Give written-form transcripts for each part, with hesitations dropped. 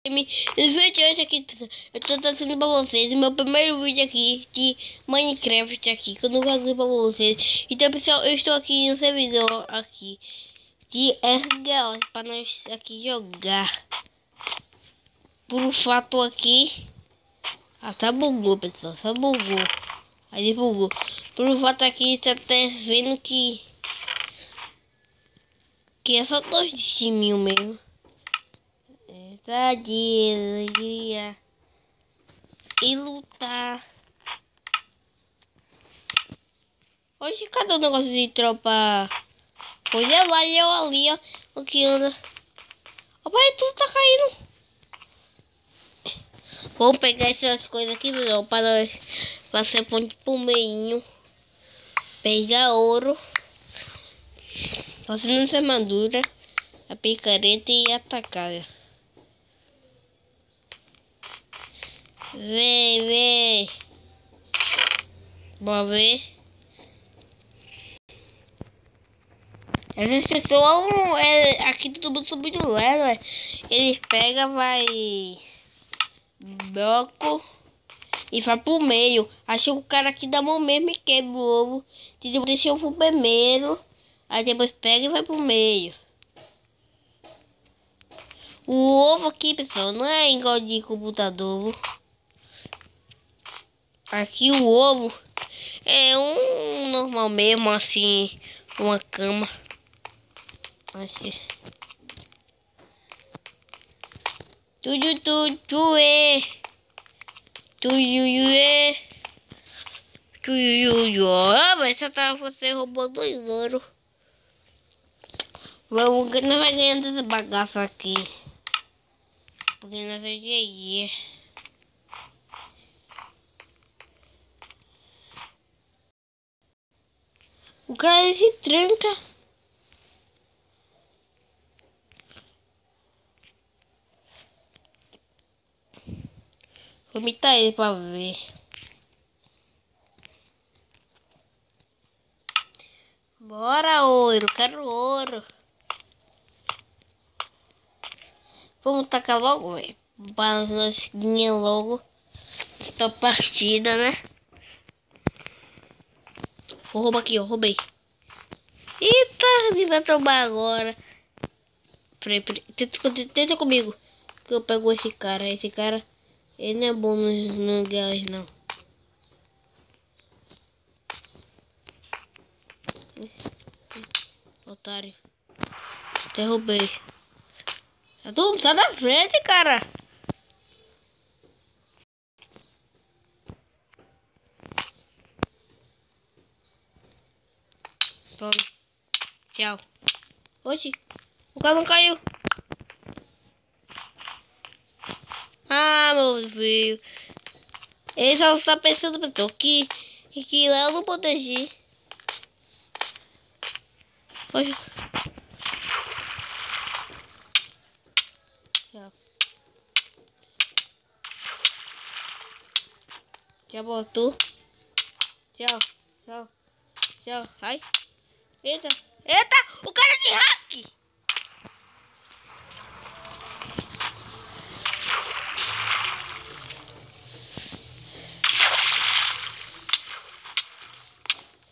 Esse vídeo hoje aqui, pessoal, eu tô trazendo pra vocês o meu primeiro vídeo aqui de Minecraft aqui, que eu nunca fiz pra vocês. Então, pessoal, eu estou aqui no servidor aqui de RGO pra nós aqui jogar. Por um fato aqui, tá bugou, pessoal, só bugou. Aí bugou. Por um fato aqui, você tá vendo que é só 2 timinhos mesmo. Dia e lutar. Hoje cadê o negócio de tropa? Pois é lá e eu ali, ó. O que anda? Opa, aí tudo tá caindo. Vamos pegar essas coisas aqui, pessoal, para nós fazer ponte pro meio. Pegar ouro. Fazendo essa armadura. A picareta e atacar. Vem. Bora ver. Essas pessoas, aqui todo mundo subindo leve, eles pegam, vai bloco e vai pro meio. Acho que o cara aqui dá mão mesmo e quebra o ovo. Deixa o ovo primeiro, aí depois pega e vai pro meio. O ovo aqui, pessoal, não é igual de computador. Aqui o ovo é um normal mesmo, assim, uma cama. Assim. Mas só tá você roubando 2 ouro. Vamos, não vai ganhando essa bagaça aqui. Porque nós é dia. O cara se tranca. Vou imitar ele pra ver. Bora, ouro. Quero ouro. Vamos tacar logo, velho. Para nós ganhar logo essa partida, né? Vou roubar aqui, ó. Roubei. Eita, ele vai tomar agora. Peraí. Tenta comigo. Que eu pego esse cara. Esse cara, ele não é bom no gás, não. Otário. Derrubei. Sai da frente, cara. Toma. Tchau. Oxi. O cara não caiu. Ah, meu filho. Ele só está pensando, pessoal, que lá eu não protegi. Oxi. Tchau. Já voltou. Tchau. Ai. Eita. O cara é de hack.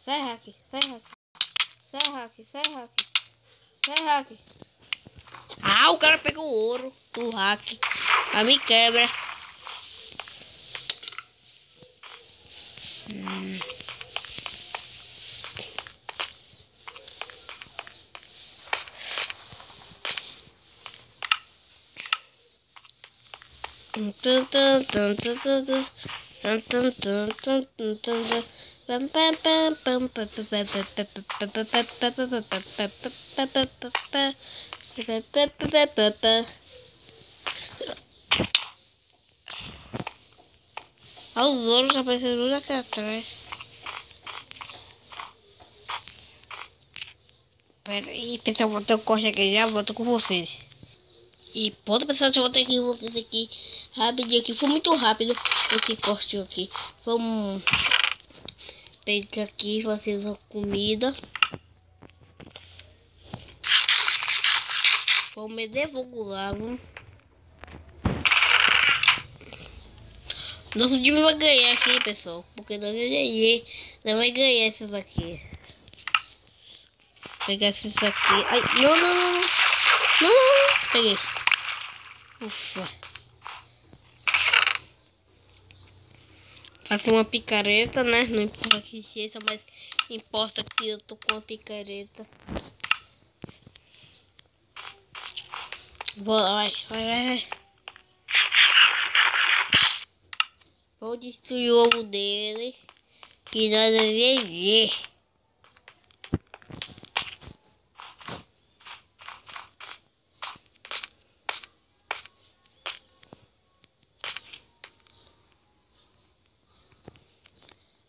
Sai hack. Ah, o cara pegou o ouro do hack. A me quebra. Olha os ouros aparecendo aqui atrás. Pera aí, pessoal, vou ter um corte aqui, já volto com vocês. E pronto, pessoal, eu vou ter que vocês aqui rapidinho aqui. Foi muito rápido esse corte aqui. Vamos pegar aqui, fazer uma comida. Vamos me devolver lá, vamos. Nosso time vai ganhar aqui, pessoal. Porque nós não vai ganhar essas aqui. Vou pegar esses aqui. Ai, não, não, não. Não, não. Peguei. Ufa. Faço uma picareta, né? Não importa que seja, mas importa que eu tô com a picareta. Vai. Vou destruir o ovo dele. E nós é GG.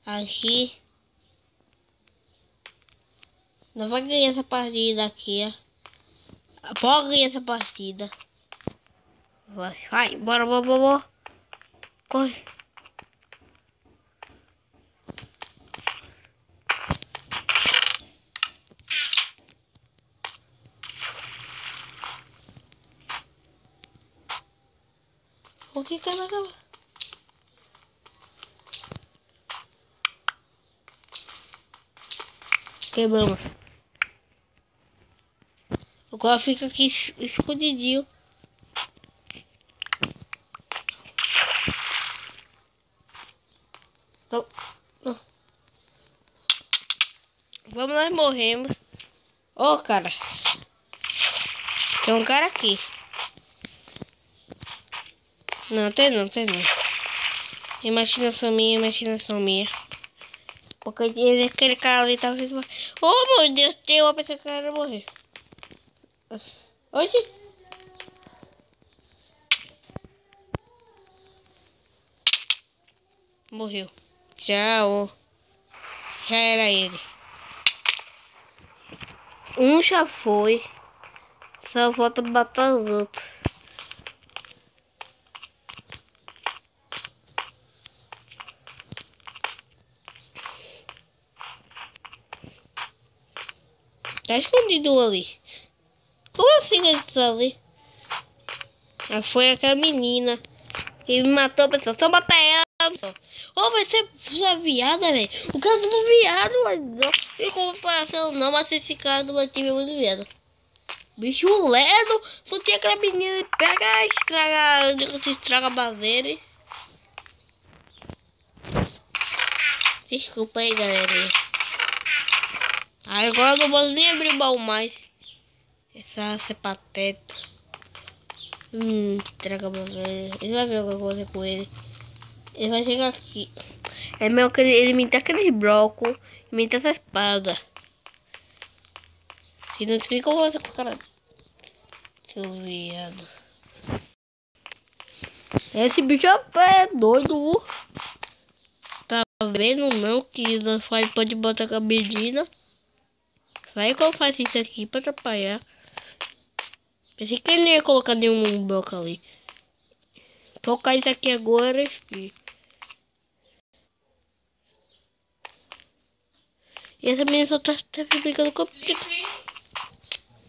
Aqui. Não vai ganhar essa partida aqui, ó. Pode ganhar essa partida. Vai, bora. Corre. O que cara? Quebramos. Agora fica aqui escondidinho. Não. Vamos, nós morremos. Ô, cara. Tem um cara aqui. Não, tem não. Imaginação minha. Porque aquele cara ali tava... Oh, meu Deus, tem uma pessoa que quer morrer. Oxi. Morreu. Tchau. Já era ele. Um já foi. Só falta matar os outros. Tá escondido ali. Como assim ele tá ali? Foi aquela menina. E me matou a pessoa. Só matar ela, pessoal. Oh, vai ser viada, velho. O cara do viado, mas não tem comparação não. Mas esse cara do meu time é muito viado. Bicho ledo. Só tem aquela menina que pega e estraga baseres. Desculpa aí, galera. Agora eu não posso nem abrir o baú mais. Essa pateta. Traga baseres. Ele vai ver alguma coisa com ele. Ele vai chegar aqui. É melhor que ele me dá aqueles blocos e me dá essa espada. Se não explica, eu vou fazer com o cara. Seu viado. Esse bicho é doido. Tá vendo não que nós pode botar com a medida. Vai que eu faço isso aqui pra atrapalhar. Pensei que ele não ia colocar nenhum bloco ali. Tocar isso aqui agora, filho. E essa menina só tá brincando com o...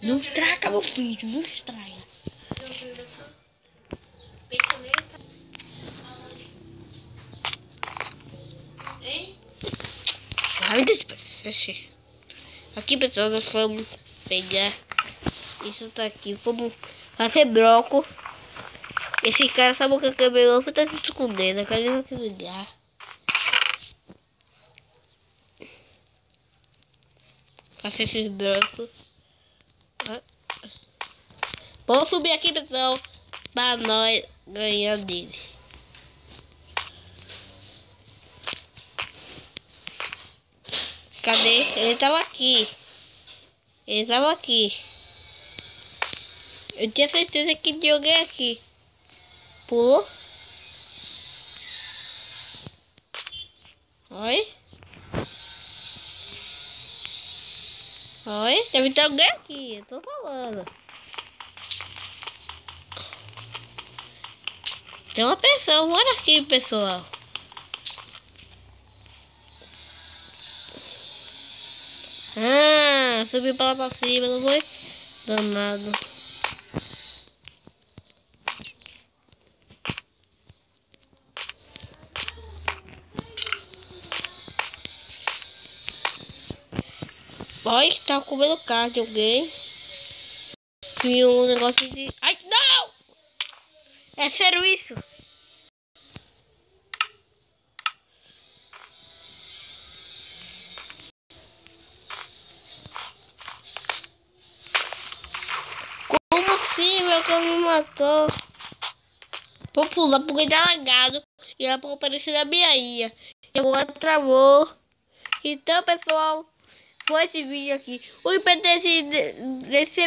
Não estraga, meu filho, não estraga. Aqui, pessoal, nós vamos pegar isso aqui, vamos fazer bloco. Esse cara sabe o que é cabelo, tá se escondendo, cadê você ligar? Fazer esses blocos. Vamos subir aqui, pessoal, pra nós ganhar dele. Cadê? Ele tava aqui. Eu tinha certeza que tinha alguém aqui. Pulou. Oi? Deve ter alguém aqui, eu tô falando. Tem uma pessoa, bora aqui, pessoal. Subiu pra lá pra cima, não foi? Danado. Olha que tá comendo carne, alguém. Tinha um negócio de... Ai, não! É sério isso? Como assim? Meu cão me matou. Vou pular porque ele tá lagado. E ela pode aparecer na minha ilha. E agora travou. Então, pessoal, foi esse vídeo aqui. O IP desse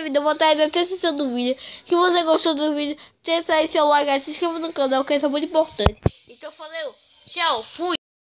vídeo, eu vou botar aí na descrição do vídeo. Se você gostou do vídeo, deixa aí seu like, se inscreva no canal, que isso é muito importante. Então, valeu. Tchau, fui.